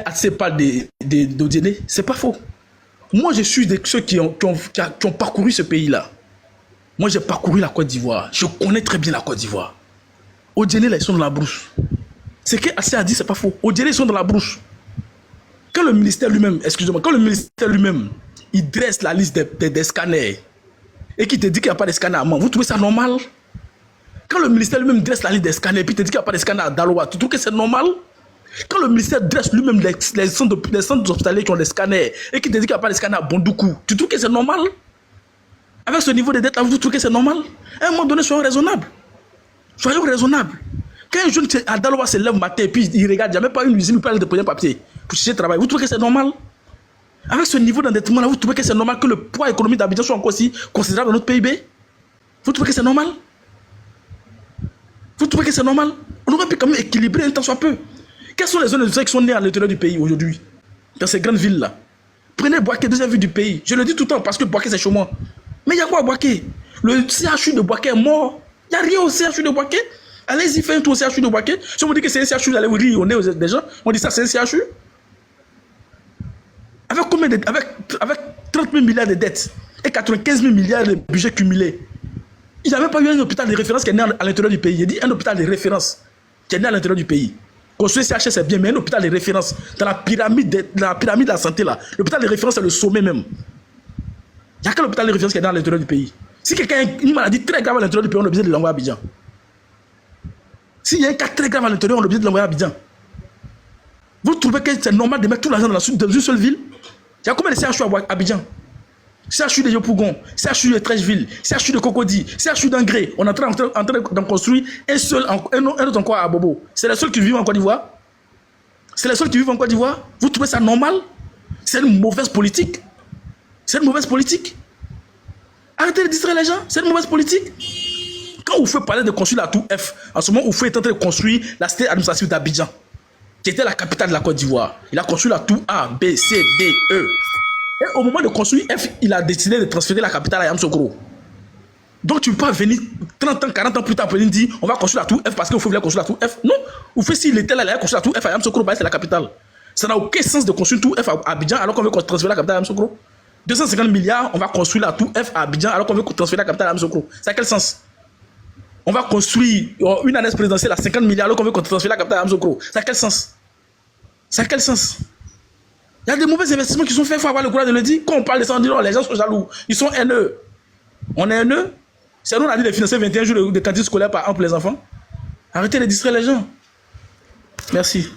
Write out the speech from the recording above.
assez parle d'Odiélé, c'est pas faux. Moi, je suis de ceux qui ont parcouru ce pays-là. Moi, j'ai parcouru la Côte d'Ivoire. Je connais très bien la Côte d'Ivoire. Odiélé, là, ils sont dans la brousse. Ce qu'Assé a dit, c'est pas faux. Odiélé, ils sont dans la brousse. Quand le ministère lui-même, excusez-moi, quand le ministère lui-même, il dresse la liste des scanners et qu'il te dit qu'il n'y a pas de scanners à Mans, vous trouvez ça normal? Quand le ministère lui-même dresse la liste des scanners et puis te dit qu'il n'y a pas de scanners à Daloa, tu trouves que c'est normal? Quand le ministère dresse lui-même les centres hospitaliers qui ont des scanners et qu'il te dit qu'il n'y a pas de scanners à Bondoukou, tu trouves que c'est normal? Avec ce niveau de dette là, vous trouvez que c'est normal? À un moment donné, soyons raisonnables. Soyons raisonnables. Quand un jeune à Daloa se lève le matin et puis il regarde, il n'y a même pas une usine, il peut aller déposer un papier pour chercher travail. Vous trouvez que c'est normal? Avec ce niveau d'endettement là, vous trouvez que c'est normal que le poids économique d'Abidjan soit encore aussi considérable dans notre PIB? Vous trouvez que c'est normal? Vous trouvez que c'est normal? On aurait pu quand même équilibrer un temps soit peu. Quelles sont les zones industrielles qui sont nées à l'intérieur du pays aujourd'hui? Dans ces grandes villes là. Prenez Boaké, deuxième ville du pays. Je le dis tout le temps parce que Boaké c'est chômant. Mais il y a quoi à Boaké? Le CHU de Boaké est mort. Il n'y a rien au CHU de Boaké. Allez-y, faites un tour au CHU de Boaké. Si on me dit que c'est un CHU, vous allez vous rire au nez des gens. On dit ça, c'est un CHU. Avec combien de, avec 30 000 milliards de dettes et 95 000 milliards de budget cumulé. Il n'y a même pas eu un hôpital de référence qui est né à l'intérieur du pays. Il dit un hôpital de référence qui est né à l'intérieur du pays. Construire CHS c'est bien, mais un hôpital de référence dans la pyramide de la santé là. L'hôpital de référence c'est le sommet même. Il n'y a qu'un hôpital de référence qui est dans l'intérieur du pays. Si quelqu'un a une maladie très grave à l'intérieur du pays, on est obligé de l'envoyer à Abidjan. S'il y a un cas très grave à l'intérieur, on est obligé de l'envoyer à Abidjan. Vous trouvez que c'est normal de mettre tout l'argent dans une seule ville? Il y a combien de CHU à Abidjan? CHU de Yopougon, CHU de Trècheville, CHU de Cocody, CHU d'Angré. On est en train d'en construire un autre encore à Bobo. C'est les seuls qui vivent en Côte d'Ivoire? C'est les seuls qui vivent en Côte d'Ivoire? Vous trouvez ça normal? C'est une mauvaise politique. C'est une mauvaise politique. Arrêtez de distraire les gens. C'est une mauvaise politique. Quand vous faites parler de construire la tour F, en ce moment, vous faites en train de construire la cité administrative d'Abidjan, qui était la capitale de la Côte d'Ivoire. Il a construit la tour A, B, C, D, E. Et au moment de construire F, il a décidé de transférer la capitale à Yamoussoukro. Donc tu ne peux pas venir 30 ans, 40 ans plus tard pour lui dire on va construire la tour F parce qu'il faut construire la tour F. Non, vous faites s'il était là, il a construit la tour F à Yamoussoukro, c'est la capitale. Ça n'a aucun sens de construire une tour F à Abidjan alors qu'on veut transférer la capitale à Yamoussoukro. 250 milliards, on va construire la tour F à Abidjan alors qu'on veut transférer la capitale à Yamoussoukro. Ça a quel sens? On va construire une année présidentielle à 50 milliards alors qu'on veut transférer la capitale à Yamoussoukro. Ça a quel sens? Ça a quel sens? Il y a des mauvais investissements qui sont faits, il faut avoir le courage de le dire. Quand on parle de ça, on dit non, les gens sont jaloux. Ils sont haineux. On est haineux. C'est nous, on a dit de financer 21 jours de cantine scolaire par an pour les enfants. Arrêtez de distraire les gens. Merci.